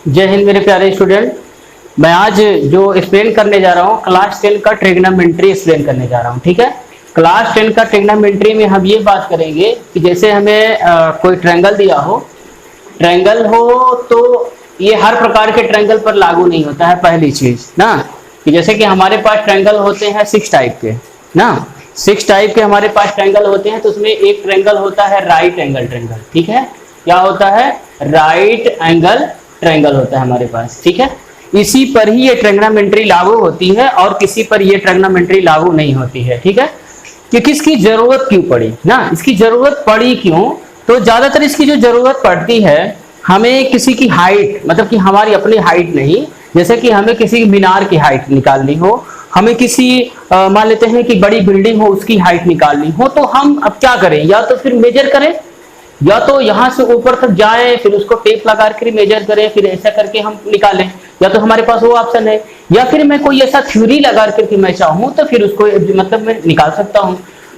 जय हिंद मेरे प्यारे स्टूडेंट। मैं आज जो एक्सप्लेन करने जा रहा हूँ क्लास 10 का ट्रिग्नोमेट्री एक्सप्लेन करने जा रहा हूँ। ठीक है, क्लास 10 का ट्रिग्नोमेट्री में हम ये बात करेंगे कि जैसे हमें कोई ट्रायंगल दिया हो, ट्रायंगल हो तो ये हर प्रकार के ट्रायंगल पर लागू नहीं होता है। पहली चीज ना कि जैसे कि हमारे पास ट्रायंगल होते हैं 6 टाइप के ना, 6 टाइप के हमारे पास ट्रायंगल होते हैं। तो उसमें एक ट्रायंगल होता है राइट एंगल ट्रायंगल। ठीक है, क्या होता है? राइट एंगल ट्रायंगल होता है हमारे पास। ठीक है, इसी पर ही ये ट्रिग्नोमेट्री लागू होती है और किसी पर ये ट्रिग्नोमेट्री लागू नहीं होती है। ठीक है, कि किसकी जरूरत क्यों पड़ी ना, इसकी जरूरत पड़ी क्यों? तो ज्यादातर इसकी जो जरूरत पड़ती है हमें किसी की हाइट, मतलब कि हमारी अपनी हाइट नहीं, जैसे कि हमें किसी मीनार की हाइट निकालनी हो, हमें किसी मान लेते हैं कि बड़ी बिल्डिंग हो उसकी हाइट निकालनी हो, तो हम अब क्या करें? या तो फिर मेजर करें, या तो यहां से ऊपर तक जाए फिर उसको टेप लगा कर मेजर करें, फिर ऐसा करके हम निकालें। या तो हमारे पास वो ऑप्शन है, या फिर मैं कोई ऐसा थ्योरी लगा करके मैं चाहूं तो फिर उसको मतलब मैं निकाल सकता हूं।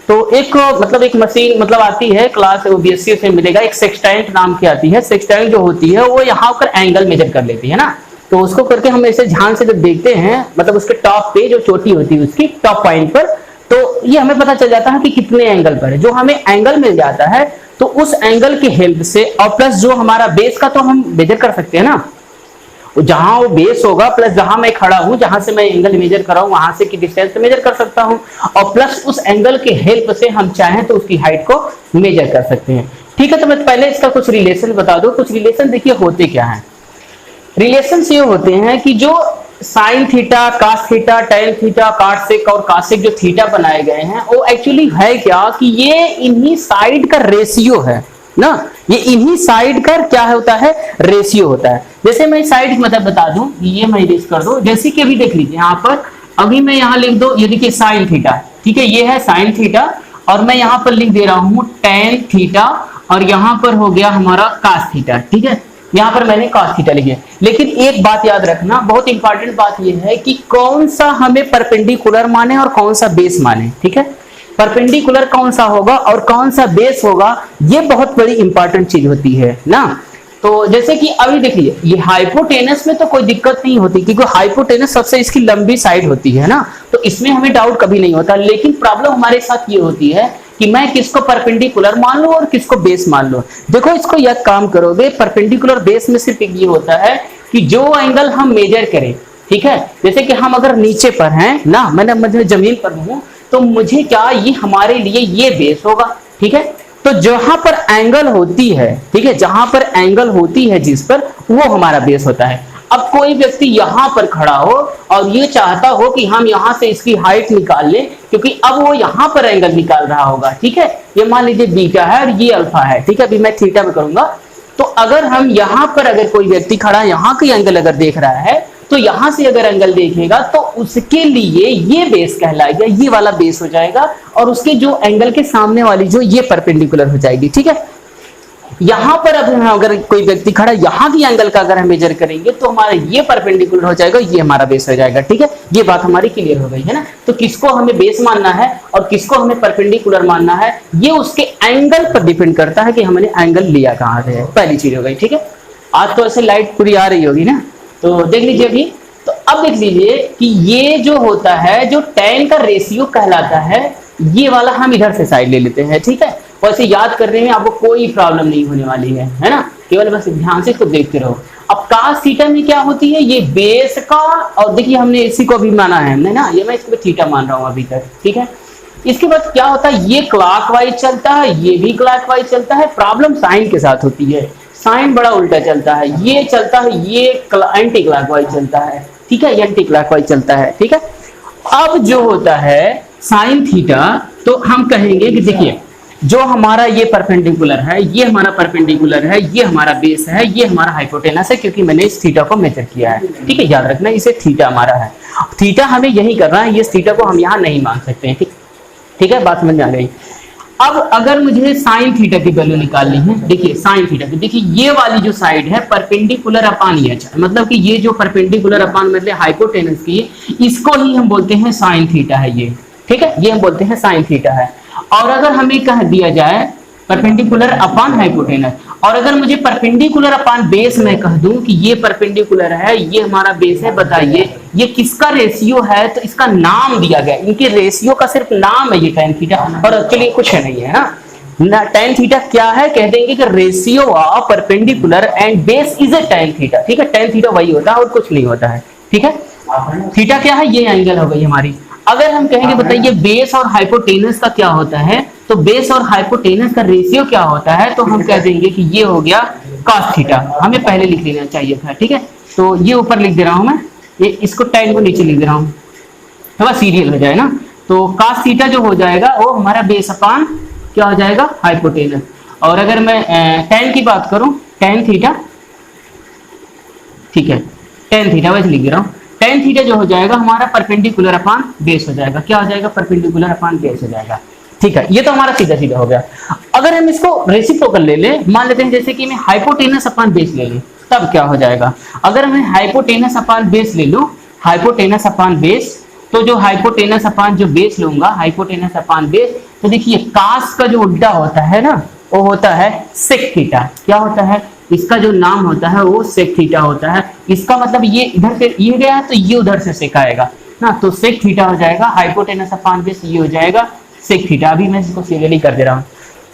तो एक मशीन आती है, क्लास ओबीएससी से मिलेगा, एक सेक्सटेंट नाम की आती है। सेक्सटेंट जो होती है वो यहाँ पर एंगल मेजर कर लेती है ना। तो उसको करके हम ऐसे ध्यान से जब देखते हैं, मतलब उसके टॉप पे जो चोटी होती है उसकी टॉप पॉइंट पर, तो ये हमें पता चल जाता है कि कितने एंगल पर है। जो हमें एंगल मिल जाता है तो उस एंगल की हेल्प से, और प्लस जो हमारा बेस का तो हम मेजर कर सकते हैं ना, जहां वो बेस होगा प्लस जहां मैं खड़ा हूं, जहां से मैं एंगल मेजर कर रहा हूं वहां से की डिस्टेंस मेजर कर सकता हूं, और प्लस उस एंगल के हेल्प से हम चाहें तो उसकी हाइट को मेजर कर सकते हैं। ठीक है, तो मैं पहले इसका कुछ रिलेशन बता दूं। कुछ रिलेशन देखिए होते क्या है। रिलेशन ये होते हैं कि जो sine theta, cos theta, tan theta, cosec और कासेक जो थीटा बनाए गए हैं वो एक्चुअली है क्या कि ये इन्हीं साइड का रेशियो है ना, ये इन्हीं साइड का क्या होता है? रेशियो होता है। जैसे मैं साइड मतलब बता दूं, ये मैं इरेज कर दूं, जैसे कि अभी देख लीजिए यहाँ पर, अभी मैं यहाँ लिख दो, ये देखिए साइन थीटा। ठीक है, ये है साइन थीटा, और मैं यहाँ पर लिख दे रहा हूँ टेन थीटा, और यहाँ पर हो गया हमारा कास थीटा। ठीक है, यहाँ पर मैंने cos थीटा लिखी है। लेकिन एक बात याद रखना, बहुत इंपॉर्टेंट बात यह है कि कौन सा हमें परपेंडिकुलर माने और कौन सा बेस माने। ठीक है, परपेंडिकुलर कौन सा होगा और कौन सा बेस होगा, ये बहुत बड़ी इंपॉर्टेंट चीज होती है ना। तो जैसे कि अभी देखिए, ये हाइपोटेनस में तो कोई दिक्कत नहीं होती, क्योंकि हाइपोटेनस सबसे इसकी लंबी साइड होती है ना, तो इसमें हमें डाउट कभी नहीं होता। लेकिन प्रॉब्लम हमारे साथ ये होती है कि मैं किसको परपेंडिकुलर मान लूं और किसको बेस मान लूं। देखो, इसको यह काम करोगे, परपेंडिकुलर बेस में सिर्फ ये होता है कि जो एंगल हम मेजर करें, ठीक है, जैसे कि हम अगर नीचे पर हैं ना, मैं जमीन पर हूं, तो मुझे क्या, ये हमारे लिए ये बेस होगा। ठीक है, तो जहां पर एंगल होती है, ठीक है, जहां पर एंगल होती है जिस पर, वो हमारा बेस होता है। अब कोई व्यक्ति यहां पर खड़ा हो और ये चाहता हो कि हम यहां से इसकी हाइट निकाल लें, क्योंकि अब वो यहां पर एंगल निकाल रहा होगा। ठीक है, ये मान लीजिए बीटा है और ये अल्फा है। ठीक है, अभी मैं थीटा में करूंगा। तो अगर हम यहां पर, अगर कोई व्यक्ति खड़ा यहां की एंगल अगर देख रहा है, तो यहां से अगर एंगल देखेगा तो उसके लिए ये बेस कहलाएगा, ये वाला बेस हो जाएगा, और उसके जो एंगल के सामने वाली जो ये परपेंडिकुलर हो जाएगी। ठीक है, यहां पर अगर कोई व्यक्ति खड़ा यहां की एंगल का अगर हम मेजर करेंगे तो हमारा ये परपेंडिकुलर हो जाएगा, ये हमारा बेस हो जाएगा। ठीक है, ये बात हमारी क्लियर हो गई है ना। तो किसको हमें बेस मानना है और किसको हमें परपेंडिकुलर मानना है, ये उसके एंगल पर डिपेंड करता है कि हमने एंगल लिया कहां से है। पहली चीज हो गई। ठीक है, आज तो ऐसे लाइट पूरी आ रही होगी ना, तो देख लीजिए अभी। तो अब देख लीजिए कि ये जो होता है, जो tan का रेशियो कहलाता है, ये वाला हम इधर से साइड ले लेते हैं। ठीक है, वैसे याद करने में आपको कोई प्रॉब्लम नहीं होने वाली है ना, केवल बस ध्यान से इसको देखते रहो। अब cos थीटा में क्या होती है, ये बेस का, और देखिए हमने इसी को भी माना है हमने ना, ये मैं इसको थीटा मान रहा हूं अभी तक। ठीक है, इसके बाद क्या होता है, ये क्लॉकवाइज चलता है, ये भी क्लॉकवाइज चलता है। प्रॉब्लम साइन के साथ होती है, साइन बड़ा उल्टा चलता है, ये चलता है, ये एंटी क्लॉकवाइज चलता है। ठीक है, ये एंटी क्लॉकवाइज चलता है। ठीक है, अब जो होता है साइन थीटा, तो हम कहेंगे कि देखिए, जो हमारा ये परपेंडिकुलर है, ये हमारा परपेंडिकुलर है, ये हमारा बेस है, ये हमारा हाइपोटेनस है, क्योंकि मैंने इस थीटा को मेजर किया है। ठीक है, याद रखना इसे थीटा हमारा है, थीटा हमें यही करना है, ये थीटा को हम यहाँ नहीं मान सकते हैं। ठीक है, बात समझ में आ गई। अब अगर मुझे साइन थीटा की वैल्यू निकालनी है, देखिए साइन थीटा की, देखिए ये वाली जो साइड है परपेंडिकुलर अपान ये, मतलब कि ये जो परपेंडिकुलर अपान मतलब हाइपोटेनस की, इसको ही हम बोलते हैं साइन थीटा है ये। ठीक है, ये हम बोलते हैं साइन थीटा है। और अगर हमें कह दिया जाए परपेंडिकुलर अपॉन हाइपोटेनस, और अगर मुझे परपेंडिकुलर अपान बेस मैं कह दूं कि ये परपेंडिकुलर है, ये हमारा बेस है, बताइए ये किसका रेशियो है, तो इसका नाम दिया गया, इनके रेशियो का सिर्फ नाम है ये tan थीटा, और एक्चुअली कुछ नहीं है ना। tan थीटा क्या है, कह देंगे कि ratio of perpendicular and base is a tan theta, ठीक है। tan थीटा वही होता है और कुछ नहीं होता है, ठीक है। थीटा क्या है, ये एंगल हो गई हमारी। अगर हम कहेंगे बताइए बेस और हाइपोटेनस का क्या होता है, तो बेस और हाइपोटेनस का रेशियो क्या होता है, तो हम कह देंगे कि ये हो गया cos थीटा, हमें पहले लिख लेना चाहिए था, ठीक है। तो ये ऊपर लिख दे रहा हूं मैं, ये इसको tan को नीचे लिख दे रहा हूं, थोड़ा सीरियल हो जाए ना। तो cos थीटा जो हो जाएगा वो हमारा बेस अपान क्या हो जाएगा, हाइपोटेनस। और अगर मैं tan की बात करूं, tan थीटा, ठीक है, tan थीटा वैसे लिख दे रहा हूं। tan थीटा जो हो जाएगा हमारा परपेंडिकुलर अपान बेस हो जाएगा, क्या हो जाएगा, परपेंडिकुलर अपान बेस हो जाएगा, ठीक है। ये तो हमारा सीधा सीधा हो गया। अगर हम इसको रेसिप्रोकल ले लें, मान लेते हैं जैसे कि मैं हाइपोटेनस अपान बेस ले लूं, तब क्या हो जाएगा। अगर मैं हाइपोटेनस अपान बेस ले लूं, हाइपोटेनस अपान बेस, तो जो हाइपोटेनस अपान जो बेस लूंगा, हाइपोटेनस अपान बेस, तो देखिए कास का जो उल्टा होता है ना, वो होता है सेक थीटा। क्या होता है, इसका जो नाम होता है वो सेक थीटा होता है। इसका मतलब ये इधर से ये गया है तो ये उधर से सेक आएगा ना, तो सेक थीटा हो जाएगा हाइपोटेनस अपान बेस, ये हो जाएगा सेक थीटा। अभी मैं इसको सीरियली कर दे रहा हूँ।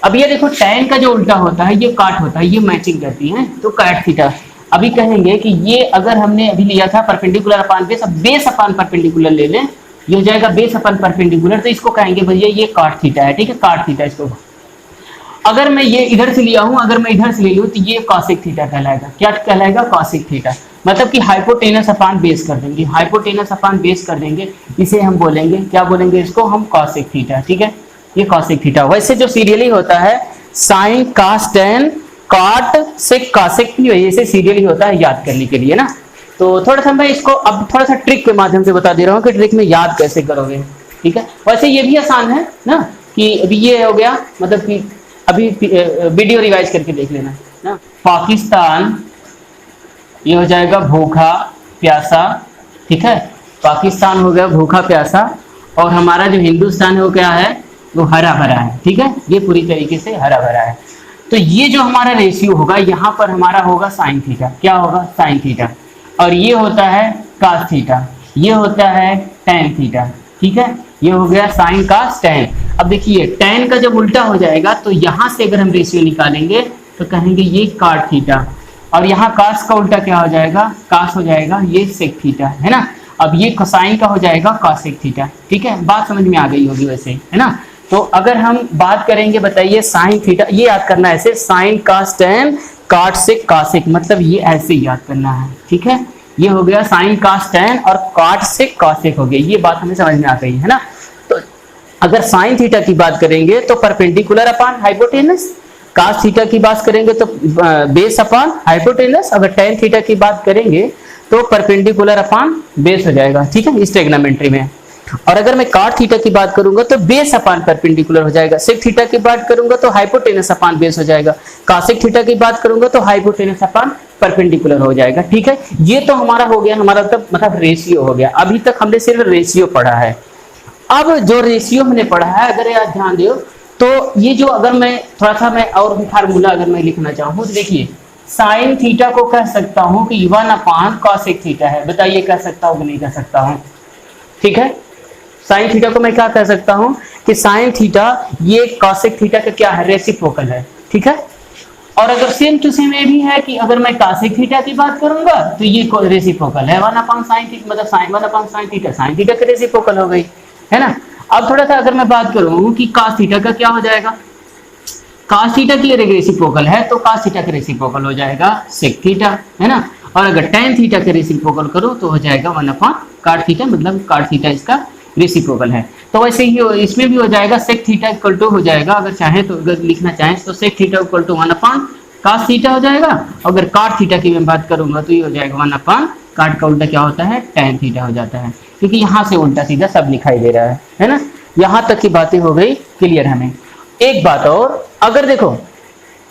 अब ये देखो tan का जो उल्टा होता है ये काट होता है, ये मैचिंग करती है, तो काट थीटा। अभी कहेंगे कि ये अगर हमने अभी लिया था परपेंडिकुलर अपान बेस, अब बेस अपान परपेंडिकुलर ले लें, ये हो जाएगा बेस अपान परपेंडिकुलर, तो इसको कहेंगे भैया ये काट थीटा है, ठीक है, काट थीटा इसको। अगर मैं ये इधर से लिया हूं, अगर मैं इधर से ले लूं तो ये कॉसेक थीटा कहलाएगा। क्या कहलाएगा, कॉसेक थीटा। मतलब कि हाइपोटेनस अपान बेस कर देंगे, हाइपोटेनस अपान बेस कर देंगे, इसे हम बोलेंगे, क्या बोलेंगे इसको हम, कॉसेक थीटा, ठीक है, ये कॉसेक थीटा। वैसे जो सीरियली होता है साइन कास टेन कॉट सेक कॉसेक की वजह से सीरियली होता है, याद करने के लिए ना। तो थोड़ा सा मैं इसको अब थोड़ा सा ट्रिक के माध्यम से बता दे रहा हूँ कि ट्रिक में याद कैसे करोगे, ठीक है। वैसे ये भी आसान है ना, कि अभी ये हो गया, मतलब कि अभी वीडियो रिवाइज करके देख लेना ना। पाकिस्तान ये हो जाएगा भूखा प्यासा, ठीक है, पाकिस्तान हो गया भूखा प्यासा, और हमारा जो हिंदुस्तान है वो क्या है, वो हरा भरा है, ठीक है, ये पूरी तरीके से हरा भरा है। तो ये जो हमारा रेशियो होगा यहाँ पर हमारा होगा साइन थीटा, क्या होगा, साइन थीटा, और ये होता है कास थीटा, ये होता है टैन थीटा, ठीक है, ये हो गया साइन कास टैन। अब देखिए टैन का जब उल्टा हो जाएगा तो यहाँ से अगर हम रेशियो निकालेंगे तो कहेंगे ये काट थीटा, और यहाँ कास का उल्टा क्या हो जाएगा, कास हो जाएगा ये सेक थीटा, है ना। अब ये कोसाइन का हो जाएगा कॉसेक थीटा, ठीक है, बात समझ में आ गई होगी वैसे, है ना। तो अगर हम बात करेंगे बताइए साइन थीटा, ये याद करना है ऐसे, साइन कास टैन काट सेक कॉसेक, मतलब ये ऐसे याद करना है, ठीक है। ये हो गया साइन कास टैन और काट सेक कॉसेक हो गया, ये बात हमें समझ में आ गई है ना। तो अगर साइन थीटा की बात करेंगे तो perpendicular upon hypotenuse, cos theta की बात करेंगे तो बेस अपान हाइपोटेनस, अगर टैन थीटा की बात करेंगे तो परपेंडिकुलर अपान बेस हो जाएगा, ठीक है, इस ट्रिग्नोमेट्री में। और अगर मैं काट थीटा की बात करूंगा तो बेस अपान परपेंडिकुलर हो जाएगा, सेक थीटा की बात करूंगा तो हाइपोटेनस अपान बेस हो जाएगा, कासेक थीटा की बात करूंगा तो हाइपोटेनस अपान परपेंडिकुलर हो जाएगा, ठीक है। ये तो हमारा हो गया, हमारा तब मतलब रेशियो हो गया। अभी तक हमने सिर्फ रेशियो पढ़ा है। अब जो रेशियो हमने पढ़ा है, अगर यार ध्यान दो तो ये जो अगर मैं थोड़ा सा मैं और भी फार्मूला अगर मैं लिखना चाहूँ तो देखिए साइन थीटा को कह सकता हूँ कि 1 अपान कॉसेक थीटा है, बताइए कह सकता हूँ कि नहीं कह सकता हूँ, ठीक है। साइन थीटा को मैं क्या कह सकता हूँ कि साइन थीटा ये कॉसेक थीटा का क्या है, रेसिप्रोकल है, ठीक है। और अगर सेम टू सेम ये भी है कि अगर मैं कॉसेक थीटा की बात करूंगा तो ये रेसिप्रोकल है 1 अपान साइन थीटा, मतलब sine 1 upon sine theta, sine theta का रेसिप्रोकल हो गई, है ना। अब थोड़ा सा अगर मैं बात करूं कि cos थीटा का क्या हो जाएगा, cos थीटा की रेसिप्रोकल है तो cos थीटा का रेसिप्रोकल हो जाएगा sec थीटा, है ना। और अगर tan थीटा का रेसिप्रोकल करो तो हो जाएगा 1 अपान cot थीटा, मतलब cot थीटा इसका रेसिप्रोकल है। तो वैसे ही इसमें भी हो जाएगा sec थीटा इक्वल टू हो जाएगा, अगर चाहे तो अगर लिखना चाहें तो sec theta equal to 1 upon cos theta हो जाएगा। अगर cot थीटा की मैं बात करूंगा तो ये हो जाएगा 1 अपान cot का उल्टा क्या होता है, tan थीटा हो जाता है, क्योंकि यहाँ से उल्टा सीधा सब दिखाई दे रहा है ना। यहाँ तक की बातें हो गई क्लियर हमें। एक बात और, अगर देखो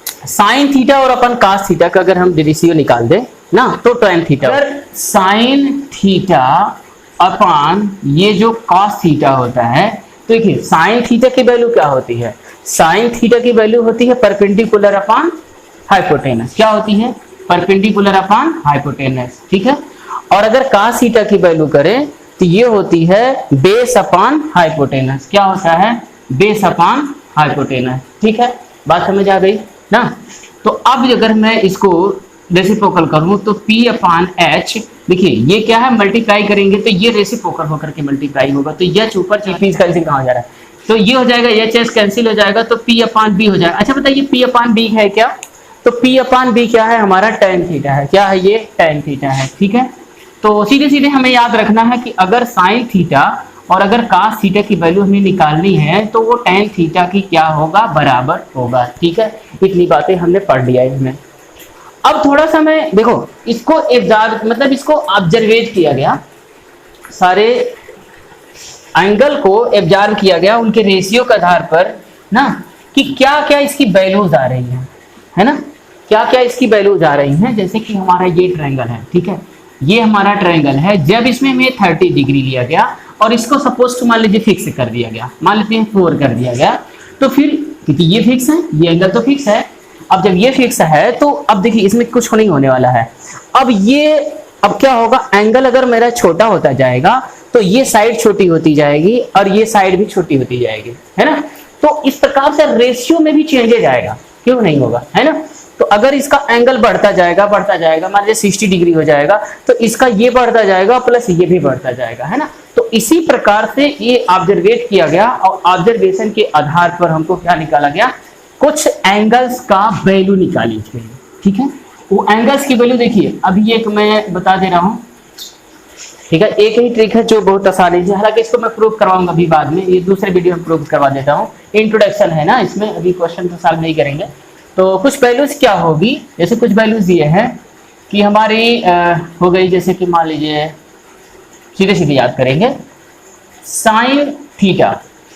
साइन थीटा और अपन कास थीटा का अगर हम रेशियो निकाल दे ना तो tan थीटा, अगर साइन थीटा अपान ये जो cos थीटा होता है, तो देखिए साइन थीटा की वैल्यू क्या होती है, साइन थीटा की वैल्यू होती है परपेंडिकुलर अपान हाइपोटेनस। क्या होती है? परपेंडिकुलर अपॉन हाइपोटेनस, ठीक है। और अगर cos थीटा की वैल्यू करें तो ये होती है बेस अपॉन हाइपोटेनस। क्या होता है? बेस अपॉन हाइपोटेनस, ठीक है। बात समझ आ गई ना? तो अब अगर मैं इसको रेसिप्रोकल करूं तो P अपॉन H, देखिए ये क्या है, मल्टीप्लाई करेंगे तो ये रेसिप्रोकल होकर के मल्टीप्लाई होगा, तो H ऊपर P कैंसिल कहाँ हो जा रहा है, तो ये हो जाएगा H H कैंसिल हो जाएगा, तो P अपॉन B हो जाएगा। अच्छा बताइए P अपॉन B है क्या? तो P अपॉन B क्या है? हमारा tan थीटा है। क्या है ये? tan थीटा है, ठीक है। तो सीधे सीधे हमें याद रखना है कि अगर sin थीटा और अगर cos थीटा की वैल्यू हमें निकालनी है तो वो tan थीटा की क्या होगा? बराबर होगा, ठीक है। इतनी बातें हमने पढ़ लिया है इसमें। अब थोड़ा सा मैं देखो इसको मतलब इसको ऑब्जर्वेट किया गया, सारे एंगल को ऑब्जर्व किया गया उनके रेशियो के आधार पर ना, कि क्या क्या इसकी वैल्यूज आ रही है ना, क्या क्या इसकी वैल्यूज आ रही हैं। जैसे कि हमारा ये ट्रायंगल है, ठीक है, ये हमारा ट्रायंगल है। जब इसमें हमें 30 डिग्री लिया गया और इसको सपोज टू मान लीजिए फिक्स कर दिया गया, मान लेते हैं 4 कर दिया गया, तो फिर क्योंकि ये फिक्स है, ये एंगल तो फिक्स है, अब जब ये फिक्स है तो अब देखिए इसमें कुछ नहीं होने वाला है। अब क्या होगा, एंगल अगर मेरा छोटा होता जाएगा तो ये साइड छोटी होती जाएगी और ये साइड भी छोटी होती जाएगी, है ना। तो इस प्रकार से रेशियो में भी चेंजेज आएगा, क्यों नहीं होगा, है ना। तो अगर इसका एंगल बढ़ता जाएगा मान लीजिए 60 डिग्री हो जाएगा, तो इसका ये बढ़ता जाएगा प्लस ये भी बढ़ता जाएगा, है ना। तो इसी प्रकार से ये ऑब्जर्वेट किया गया और ऑब्जर्वेशन के आधार पर हमको क्या निकाला गया, कुछ एंगल्स का वैल्यू निकाली गई, ठीक है। वो एंगल्स की वैल्यू देखिए अभी एक मैं बता दे रहा हूं, ठीक है। एक ही ट्रिक है जो बहुत आसानी से, हालांकि इसको मैं प्रूव करवाऊंगा अभी बाद में, ये दूसरे वीडियो में प्रूव करवा देता हूं। इंट्रोडक्शन है ना इसमें, अभी क्वेश्चन तो सॉल्व नहीं करेंगे। तो कुछ वैल्यूज क्या होगी, जैसे कुछ वैल्यूज ये है कि हमारी हो गई, जैसे कि मान लीजिए सीधे सीधे याद करेंगे, साइन थीटा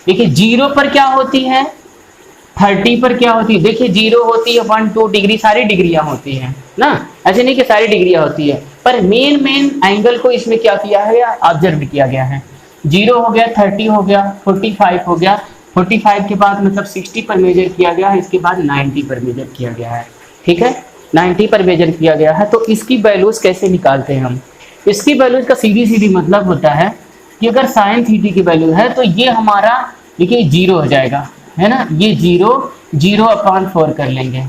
देखिए 0 पर क्या होती है, 30 पर क्या होती है, देखिए 0 होती है 1 2 डिग्री, सारी डिग्रियां होती हैं ना, ऐसे नहीं कि सारी डिग्रियां होती है, पर मेन एंगल को इसमें क्या किया है, ऑब्जर्व किया गया है। 0 हो गया, 30 हो गया, 45 हो गया, 45 के बाद मतलब 60 पर मेजर किया गया है, इसके बाद 90 पर मेजर किया गया है, ठीक है, 90 पर मेजर किया गया है। तो इसकी वैल्यूज कैसे निकालते हैं हम, इसकी वैल्यूज का सीधी मतलब होता है कि अगर साइन थीटा की वैल्यू है तो ये हमारा देखिए 0 हो जाएगा, है ना, ये 0/4 कर लेंगे,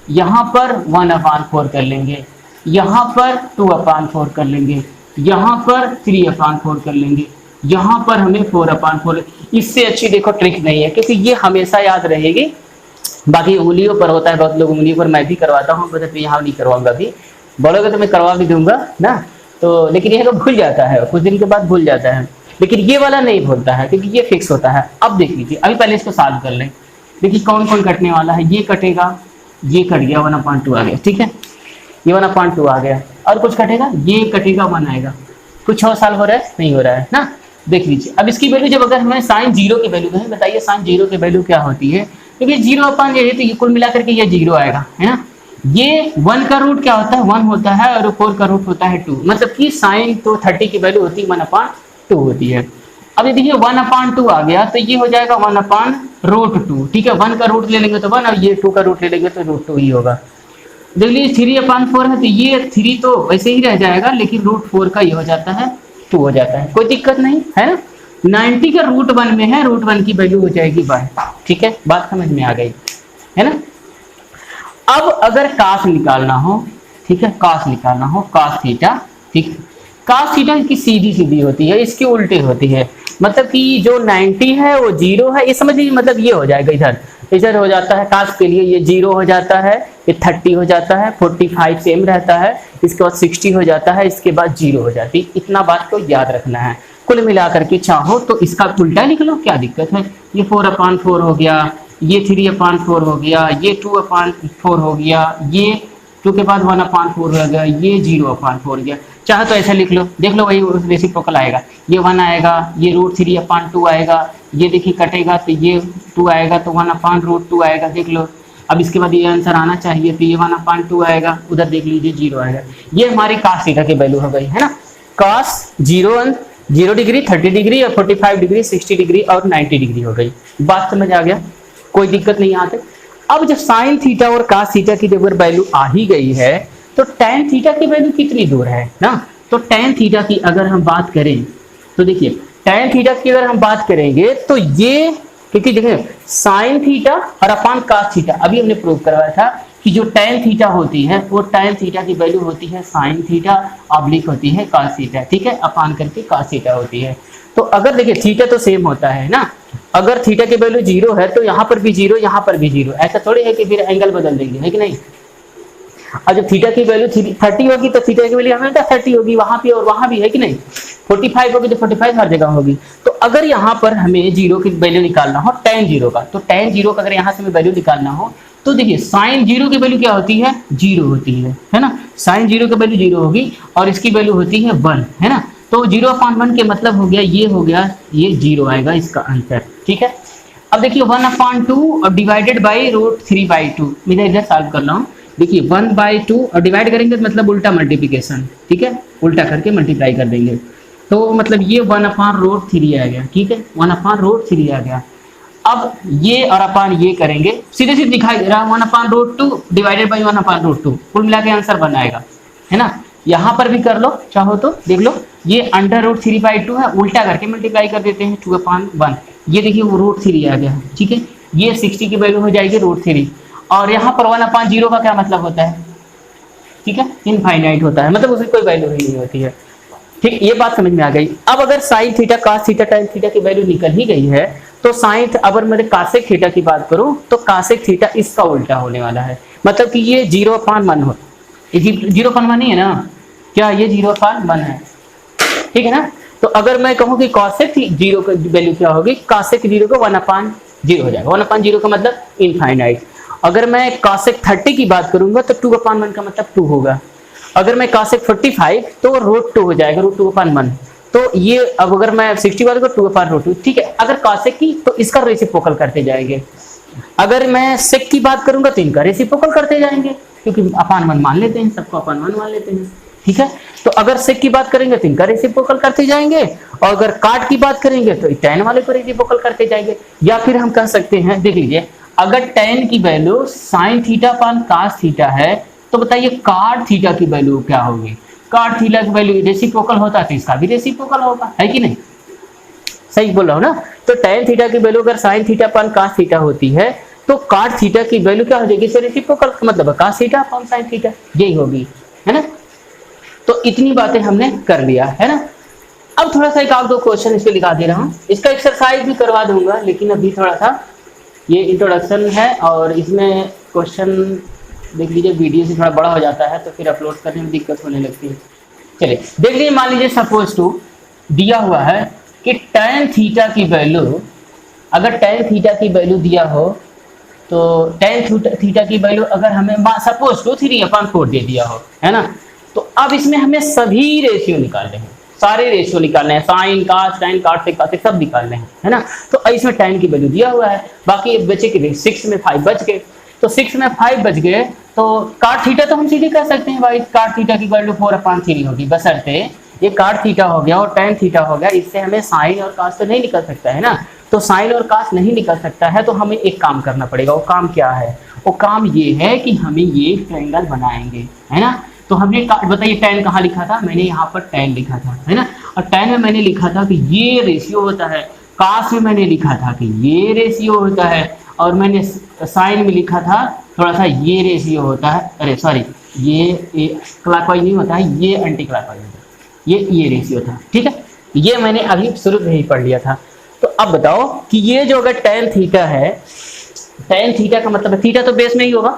यहाँ पर 1/4 कर लेंगे, यहाँ पर 2/4 कर लेंगे, यहाँ पर 3/4 कर लेंगे, यहाँ पर हमें 4/4। इससे अच्छी देखो ट्रिक नहीं है, क्योंकि ये हमेशा याद रहेगी। बाकी उंगलियों पर होता है, बहुत लोग उंगलियों पर, मैं भी करवाता हूँ, बट यहाँ नहीं करवाऊंगा, अभी बोलोगे तो मैं करवा भी दूंगा ना। तो लेकिन यह तो भूल जाता है, कुछ दिन के बाद भूल जाता है, लेकिन ये वाला नहीं भूलता है क्योंकि ये फिक्स होता है। अब देख लीजिए, अभी पहले इसको सॉल्व कर लें, देखिए कौन कौन कटने वाला है, ये कटेगा, ये कट गया 1/2 आ गया, ठीक है, ये 1/2 आ गया, और कुछ कटेगा, ये कटेगा 1 आएगा। कुछ और सॉल्व हो रहा है, नहीं हो रहा है ना, देख लीजिए। अब इसकी वैल्यू जब अगर हमें साइन 0 की वैल्यू है, बताइए साइन 0 की वैल्यू क्या होती है, क्योंकि 0/, तो ये कुल मिलाकर के ये 0 आएगा, है ना। ये 1 का रूट क्या होता है, 1 होता है, और 4 का रूट होता है 2, मतलब कि साइन तो 30 की वैल्यू होती है 1/2 होती है। अब ये देखिए 1/2 आ गया, तो ये हो जाएगा 1/√2, ठीक है, 1 का रूट ले लेंगे तो 1, और ये 2 का रूट ले लेंगे तो √2 ही होगा। देख लीजिए 3/4 है, तो ये 3 तो वैसे ही रह जाएगा, लेकिन √4 का ये हो जाता है 2 हो जाता है, कोई दिक्कत नहीं है ना। 90 का √1 में है, √1 की वैल्यू हो जाएगी 1, ठीक है, बात समझ में आ गई है ना। अब अगर cos निकालना हो, ठीक है, cos निकालना हो, cos थीटा, ठीक, cos थीटा की सीधी होती है, इसकी उल्टी होती है, मतलब कि जो 90 है वो 0 है, ये समझ लीजिए, मतलब ये हो जाएगा, इधर हो जाता है, cos के लिए ये 0 हो जाता है, ये 30 हो जाता है, 45 सेम रहता है, इसके बाद 60 हो जाता है, इसके बाद 0 हो जाती है। इतना बात को याद रखना है। कुल मिलाकर के चाहो तो इसका उल्टा लिख लो, क्या दिक्कत है, ये 4/4 हो गया, ये 3/4 हो गया, ये 2/4 हो गया, ये 2 के बाद 1/4 हो गया, ये 0/4 हो गया। चाहे तो ऐसा लिख लो, देख लो वही रेसिप्रोकल आएगा, ये 1 आएगा, ये √3/2 आएगा, ये देखिए कटेगा तो ये 2 आएगा, तो 1/√2 आएगा, देख लो। अब इसके बाद ये आंसर आना चाहिए, तो ये 1/2 आएगा, उधर देख लीजिए 0 आएगा। ये हमारी cos थीटा की वैल्यू हो गई, है ना। cos 0 डिग्री, 30 डिग्री, और 45 डिग्री, 60 डिग्री और 90 डिग्री हो गई। बात समझ आ गया, कोई दिक्कत नहीं यहाँ तक। अब जब साइन थीटा और कास थीटा की जब वैल्यू आ ही गई है तो टेन थीटा की वैल्यू कितनी दूर है ना। तो टेन थीटा की अगर हम बात करें तो देखिए टेन थीटा की अगर हम बात करेंगे तो ये, क्योंकि देखिए साइन थीटा और अपान कास थीटा अभी हमने प्रूव करवाया था कि जो टेन थीटा होती है वो टेन थीटा की वैल्यू होती है साइन थीटा ऑब्लिक होती है कास थीटा, ठीक है, अपान करके कास थीटा होती है। तो अगर देखिए थीटा तो सेम होता है ना, अगर थीटा की वैल्यू जीरो है तो यहाँ पर भी जीरो, यहाँ पर भी जीरो, ऐसा थोड़ी है कि फिर एंगल बदल देंगे, है कि नहीं। और जब थीटा की वैल्यू 30 होगी तो थीटा की वैल्यू हमेशा 30 होगी, वहां पे और वहां भी, है कि नहीं। 45 होगी तो 45 हर जगह होगी। तो अगर यहाँ पर हमें जीरो की वैल्यू निकालना हो tan जीरो का, तो tan जीरो का अगर यहाँ से हमें वैल्यू निकालना हो तो देखिए साइन जीरो की वैल्यू क्या होती है, जीरो होती है ना। साइन जीरो की वैल्यू जीरो होगी और इसकी वैल्यू होती है 1, है ना। तो 0/1 के मतलब हो गया ये जीरो आएगा इसका आंसर, ठीक है। अब देखिए 1/2 और डिवाइडेड बाई √3/2, मैं इधर सॉल्व कर रहा हूँ। देखिए 1/2 और डिवाइड करेंगे तो मतलब उल्टा मल्टीप्लिकेशन, ठीक है, उल्टा करके मल्टीप्लाई कर देंगे। तो मतलब ये 1/√3 आ गया, ठीक है, 1/√3 आ गया। अब ये और अपान ये करेंगे, सीधे सीधे दिखाई दे रहा है 1/√2 डिवाइडेड बाई 1/√2, कुल मिला के आंसर बन आएगा, है ना। यहाँ पर भी कर लो चाहो तो, देख लो ये √3/2 है, उल्टा करके मल्टीप्लाई कर देते हैं 2/1, ये देखिए वो √3 आ गया, ठीक है। ये 60 की वैल्यू हो जाएगी √3 और यहाँ पर 1/0 का क्या मतलब होता है, ठीक है, इनफाइनाइट होता है, मतलब उसकी कोई वैल्यू ही नहीं होती है, ठीक। ये बात समझ में आ गई। अब अगर sine theta cos theta tan theta की वैल्यू निकल ही गई है तो साइन, अगर मैं कासेक थीटा की बात करूं तो कासेक थीटा इसका उल्टा होने वाला है, मतलब कि ये 0/1 हो, 0/1 नहीं है ना, क्या ये 0/1 है, ठीक है ना। तो अगर मैं कहूँ कि कॉसेक जीरो की वैल्यू क्या होगी, कॉसेक जीरो को 1/0 हो जाएगा, 1/0 का मतलब इनफाइनाइट। अगर मैं कॉसेक 30 की बात करूंगा तो 2/1 का मतलब 2 होगा। अगर मैं कॉसेक 45 तो √2 हो जाएगा, √2/1। तो ये अब अगर मैं 60 वाले को 2/√2, ठीक है। अगर कॉसेक की तो इसका रेसिप्रोकल करते जाएंगे, अगर मैं सेक की बात करूंगा तो इनका रेसिप्रोकल करते जाएंगे, क्योंकि अपान 1 मान लेते हैं, सबको अपान 1 मान लेते हैं, ठीक है। तो अगर सेक की बात करेंगे तो इनका रेसिप्रोकल करते जाएंगे, और अगर काट की बात करेंगे तो tan वाले को रेसिप्रोकल करते जाएंगे। या फिर हम कह सकते हैं, देख लीजिए, अगर tan की value sine theta upon cos theta है तो बताइए काट थीटा की वैल्यू क्या होगी। काट थीटा की वैल्यू रेसिप्रोकल होता है तो इसका भी रेसिप्रोकल होगा, है कि नहीं, सही बोल रहा हूं ना। तो tan थीटा की वैल्यू अगर sine theta upon cos theta होती है तो काट थीटा की वैल्यू क्या हो जाएगी, इससे रेसिप्रोकल मतलब cos theta upon sine theta, यही होगी, है ना। तो इतनी बातें हमने कर लिया, है ना। अब थोड़ा सा एक आध दो क्वेश्चन इस पे लिखा दे रहा हूँ, इसका एक्सरसाइज भी करवा दूंगा, लेकिन अभी थोड़ा सा ये इंट्रोडक्शन है और इसमें क्वेश्चन देख लीजिए वीडियो से थोड़ा बड़ा हो जाता है तो फिर अपलोड करने में दिक्कत होने लगती है। चलिए देख लीजिए, मान लीजिए सपोज टू दिया हुआ है कि tan थीटा की वैल्यू, अगर tan थीटा की वैल्यू दिया हो तो tan थीटा की वैल्यू अगर हमें सपोज टू 3/4 दे दिया हो, है ना। तो अब इसमें हमें सभी रेशियो निकालने हैं, सारे रेशियो निकालने हैं, साइन कास tan काट से काट सब निकालने हैं, है ना। तो इसमें tan की वैल्यू दिया हुआ है, बाकी बचे के 6 में 5 बच गए, तो 6 में 5 बच गए तो काट थीटा तो हम सीधे कर सकते हैं भाई, काट थीटा की वैल्यू 4/3 होगी, बशर्ते ये काट थीटा हो गया और tan थीटा हो गया, इससे हमें साइन और कास तो नहीं निकल सकता है ना। तो साइन और कास नहीं निकल सकता है तो हमें एक काम करना पड़ेगा, वो काम क्या है, वो काम ये है कि हमें ये ट्रायंगल बनाएंगे, है ना। तो हमने बताइए tan कहाँ लिखा था, मैंने यहाँ पर tan लिखा था, है ना। और tan में मैंने लिखा था कि ये रेशियो होता है, कास में मैंने लिखा था कि ये रेशियो होता है, और मैंने साइन में लिखा था थोड़ा सा ये रेशियो होता है, अरे सॉरी ये क्लॉकवाइज नहीं होता है, ये एंटी क्लॉकवाइज होता है, ये रेशियो था, ठीक है। ये मैंने अभी शुरू में ही पढ़ लिया था। तो अब बताओ कि ये जो अगर tan थीटा है, tan थीटा का मतलब थीटा तो बेस में ही होगा,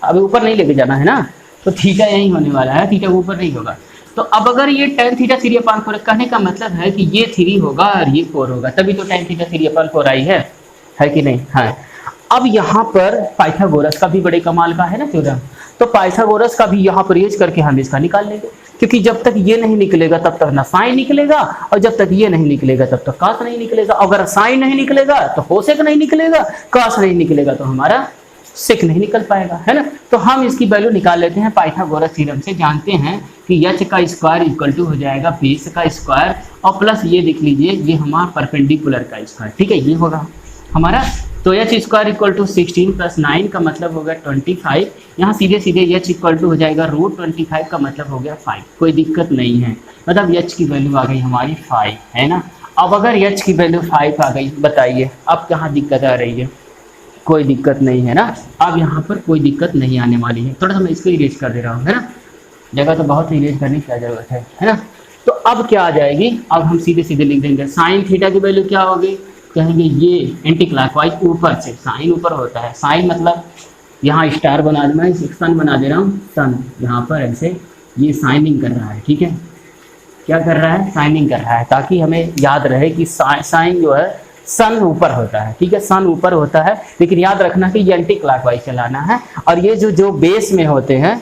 अभी ऊपर नहीं लेके जाना है ना, तो थीटा यही होने वाला है, थीटा ऊपर नहीं होगा। तो अब अगर ये tan थीटा 3/4 कहने का मतलब है कि ये 3 होगा और ये 4 होगा, तभी तो tan थीटा 3/4 आई है कि नहीं। हाँ, अब यहाँ पर पाइथागोरस का भी बड़े कमाल का है ना थ्योरम, तो पाइथागोरस का भी यहाँ पर यूज करके हम इसका निकाल लेंगे, क्योंकि जब तक ये नहीं निकलेगा तब तक ना साइन निकलेगा, और जब तक ये नहीं निकलेगा तब तक कास नहीं निकलेगा। अगर साइन नहीं निकलेगा तो कोसेक नहीं निकलेगा, कास नहीं निकलेगा तो हमारा सेक नहीं निकल पाएगा, है ना। तो हम इसकी वैल्यू निकाल लेते हैं पाइथागोरस थ्योरम से, जानते हैं कि h का स्क्वायर इक्वल टू हो जाएगा बेस का स्क्वायर और प्लस ये देख लीजिए ये हमारा परपेंडिकुलर का स्क्वायर, ठीक है, ये होगा हमारा तो H square equal to 16 plus 9 का मतलब हो गया 25। यहाँ सीधे सीधे एच इक्वल टू हो जाएगा √25 का मतलब हो गया 5। कोई दिक्कत नहीं है, मतलब एच की वैल्यू आ गई हमारी 5 है ना। अब अगर एच की वैल्यू 5 आ गई, बताइए अब कहाँ दिक्कत आ रही है? कोई दिक्कत नहीं है ना, अब यहाँ पर कोई दिक्कत नहीं आने वाली है। थोड़ा सा मैं इसको इरेज कर दे रहा हूँ है ना, जगह तो बहुत ही इरेज करने की क्या जरूरत है ना। तो अब क्या आ जाएगी, अब हम सीधे सीधे लिख देंगे साइन थीटा की वैल्यू क्या होगी, कहेंगे ये एंटी क्लॉकवाइज ऊपर से, साइन ऊपर होता है, साइन मतलब यहाँ स्टार बना दे, मैं सन बना दे रहा हूँ, सन यहाँ पर ऐसे ये साइनिंग कर रहा है, ठीक है, क्या कर रहा है, साइनिंग कर रहा है, ताकि हमें याद रहे कि साइन जो है सन ऊपर होता है, ठीक है, सन ऊपर होता है, लेकिन याद रखना कि ये एंटी क्लॉकवाइज चलाना है। और ये जो बेस में होते हैं,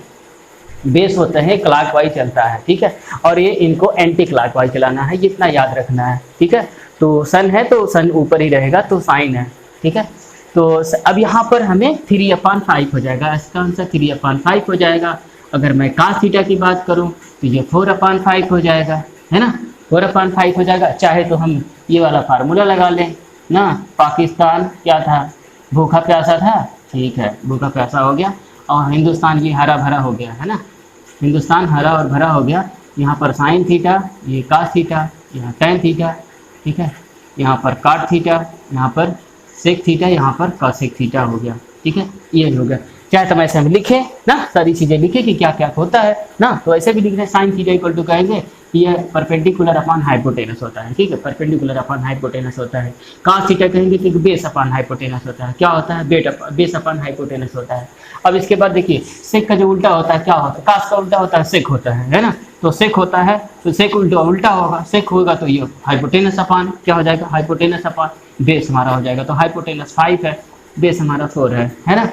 बेस होते हैं क्लॉकवाइज चलता है, ठीक है, और ये इनको एंटी क्लॉकवाइज चलाना है, ये इतना याद रखना है, ठीक है। तो सन है तो सन ऊपर ही रहेगा, तो साइन है, ठीक है। तो अब यहाँ पर हमें 3/5 हो जाएगा, इसका आंसर 3/5 हो जाएगा। अगर मैं cos थीटा की बात करूँ तो ये 4/5 हो जाएगा, है ना, 4/5 हो जाएगा। चाहे तो हम ये वाला फार्मूला लगा लें ना, पाकिस्तान क्या था, भूखा प्यासा था, ठीक है, भूखा प्यासा हो गया, और हिंदुस्तान ये हरा भरा हो गया, है ना, हिंदुस्तान हरा और भरा हो गया। यहाँ पर साइन थीटा, ये कास थीटा, यहाँ टेन थीटा, ठीक है, यहाँ पर काट थीटा, यहाँ पर सेक थीटा, यहाँ पर कॉसेक थीटा हो गया, ठीक है, ये हो गया। चाहे तो ऐसे हम लिखे ना, सारी चीज़ें लिखे कि क्या क्या होता है ना, तो ऐसे भी लिख रहे हैं, साइन थीटा इक्वल टू कहेंगे ये परपेंडिकुलर अपॉन हाइपोटेनस होता है, ठीक है, परपेंडिकुलर अपॉन हाइपोटेनस होता है। कास थीटा कहेंगे कि बेस अपॉन हाइपोटेनस होता है, क्या होता है, बेस अपॉन हाइपोटेनस होता है। अब इसके बाद देखिए सेक का जो उल्टा होता है क्या होता है, कास का उल्टा होता है सेक होता है ना, तो सेक होता है तो सेक उल्टा होगा, सेक होगा तो ये हाइपोटेनस अपॉन क्या हो जाएगा, हाइपोटेनस अपॉन बेस हमारा हो जाएगा, तो हाइपोटेनस 5 है, बेस हमारा 4 है ना,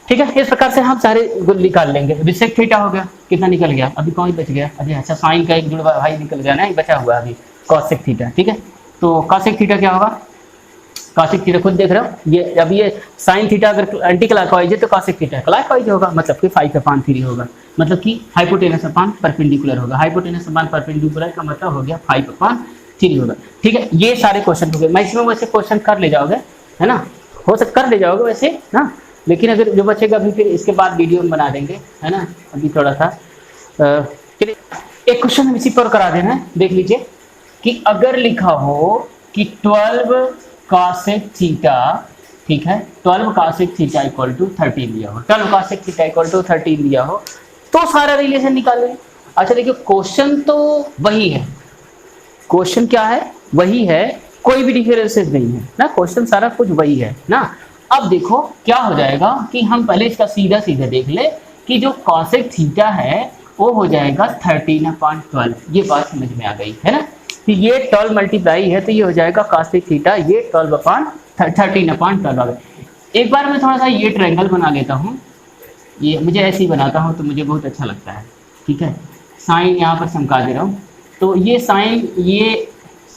ठीक है। इस प्रकार से हम सारे निकाल लेंगे। अभी सेक थीटा हो गया, कितना निकल गया, अभी कौन बच गया, अरे अच्छा साइन का एक जुड़वा भाई निकल गया ना, बचा हुआ अभी कॉसेक थीटा, ठीक है। तो कॉसेक थीटा क्या होगा, कॉसेक थीटा खुद देख रहे हो, ये अब ये साइन थीटा अगर एंटी क्लॉकवाइज है तो कॉसेक थीटा क्लॉकवाइज होगा, मतलब कि 5/3 होगा, मतलब कि हाइपोटेनस अपॉन परपेंडिकुलर होगा, हाइपोटेनस अपॉन परपेंडिकुलर का मतलब हो गया 5/3 होगा, ठीक है। ये सारे क्वेश्चन हो गए, मैक्सिमम वैसे क्वेश्चन कर ले जाओगे, है ना, हो सकता कर ले जाओगे वैसे ना, लेकिन अगर जो बचेगा अभी फिर इसके बाद वीडियो में बना देंगे, है ना। अभी थोड़ा सा चलिए एक क्वेश्चन हम इसी पर करा देना है, देख लीजिए कि अगर लिखा हो कि 12 कॉसेक थीटा, ठीक है, 12 कॉसेक थीटा इक्वल टू 13 दिया हो, 12 कॉसेक थीटा इक्वल टू 13 दिया हो, तो सारा रिलेशन निकालें। अच्छा देखिए क्वेश्चन तो वही है, क्वेश्चन क्या है, वही है, कोई भी डिफरेंसेस नहीं है ना, क्वेश्चन सारा कुछ वही है ना। अब देखो क्या हो जाएगा कि हम पहले इसका सीधा सीधा देख ले कि जो कॉसेक थीटा है वो हो जाएगा 13/12, ये बात समझ में आ गई है ना, कि ये 12 मल्टीप्लाई है तो ये हो जाएगा कॉसेक थीटा, ये 13/12। एक बार मैं थोड़ा सा ये ट्रायंगल बना लेता हूँ, ये मुझे ऐसे ही बनाता हूँ तो मुझे बहुत अच्छा लगता है, ठीक है, साइन यहाँ पर चमका दे रहा हूँ, तो ये साइन, ये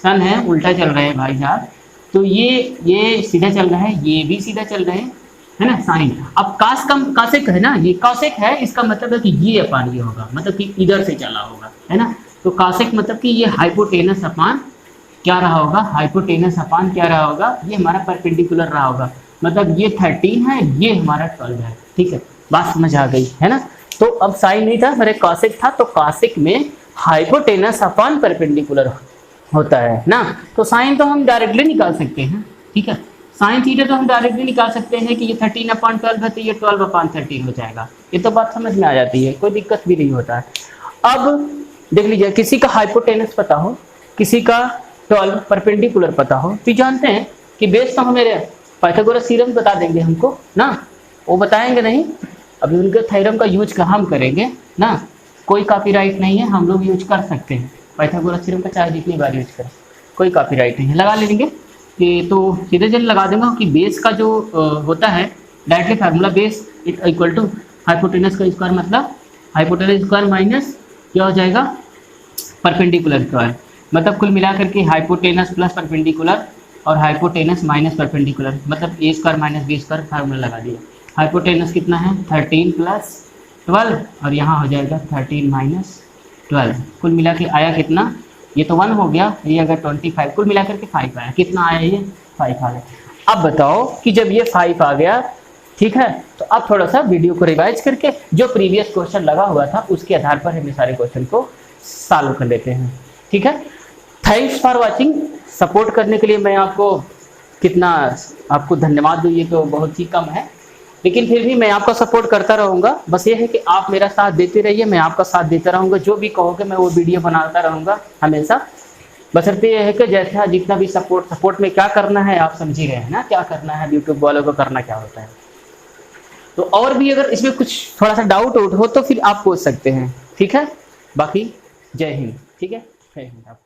सन है उल्टा चल रहा है भाई साहब, तो ये सीधा चल रहा है, ये भी सीधा चल रहे हैं, है ना, साइन। अब कासेक है ना, ये कासेक है, इसका मतलब है कि ये अपान ये होगा, मतलब कि इधर से चला होगा, है ना, तो कासेक मतलब कि ये हाइपोटेनस अपान क्या रहा होगा, हाइपोटेनस अपान क्या रहा होगा, ये हमारा परपेंडिकुलर रहा होगा, मतलब ये 13 है, ये हमारा 12 है, ठीक है, बात समझ आ गई है ना। तो अब साइन नहीं था, मेरे कासेक था, तो कासेक में हाइपोटेनस अपान परपेंडिकुलर होता है ना, तो साइन तो हम डायरेक्टली निकाल सकते हैं, ठीक है, साइन थीटा तो हम डायरेक्टली निकाल सकते हैं कि ये 13/12 है तो ये 12/13 हो जाएगा, ये तो बात समझ में आ जाती है, कोई दिक्कत भी नहीं होता है। अब देख लीजिए किसी का हाइपोटेनस पता हो, किसी का 12 परपेंडिकुलर पता हो, तो जानते हैं कि बेस तो हमें पाइथागोरस थ्योरम बता देंगे हमको ना, वो बताएंगे नहीं, अभी उनके थ्योरम का यूज हम करेंगे ना, कोई कॉपीराइट नहीं है, हम लोग यूज कर सकते हैं पाइथागोरस थ्योरम का, चाहे जितनी बार यूज करें कोई कॉपीराइट नहीं है, लगा लेंगे कि तो सीधे जल्द लगा देंगे कि बेस का जो होता है directly formula, base equal to hypotenuse का स्क्वायर, मतलब हाइपोटेनस स्क्वायर माइनस क्या हो जाएगा, परपेंडिकुलर स्क्वायर, मतलब कुल मिलाकर के हाइपोटेनस प्लस परपेंडिकुलर और हाइपोटेनस माइनस परपेंडिकुलर, मतलब A square minus B square, formula लगा दिया। हाइपोटेनस कितना है 13 + 12 और यहाँ हो जाएगा 13 - 12, कुल मिला के आया कितना, ये तो 1 हो गया, ये अगर 25, कुल मिलाकर के 5 आया, कितना आया ये 5 आ गया। अब बताओ कि जब ये 5 आ गया, ठीक है, तो अब थोड़ा सा वीडियो को रिवाइज करके जो प्रीवियस क्वेश्चन लगा हुआ था उसके आधार पर हम सारे क्वेश्चन को सॉल्व कर लेते हैं। ठीक है, थैंक्स फॉर वाचिंग। सपोर्ट करने के लिए मैं आपको धन्यवाद दूँ, ये तो बहुत ही कम है, लेकिन फिर भी मैं आपका सपोर्ट करता रहूँगा। बस ये है कि आप मेरा साथ देते रहिए, मैं आपका साथ देता रहूँगा, जो भी कहोगे मैं वो वीडियो बनाता रहूँगा हमेशा। बशर्ते ये है कि जैसा जितना भी सपोर्ट में क्या करना है आप समझ ही रहे हैं ना, क्या करना है, यूट्यूब वालों को करना क्या होता है। तो और भी अगर इसमें कुछ थोड़ा सा डाउट हो तो फिर आप पूछ सकते हैं। ठीक है, बाकी जय हिंद। ठीक है, जय हिंद।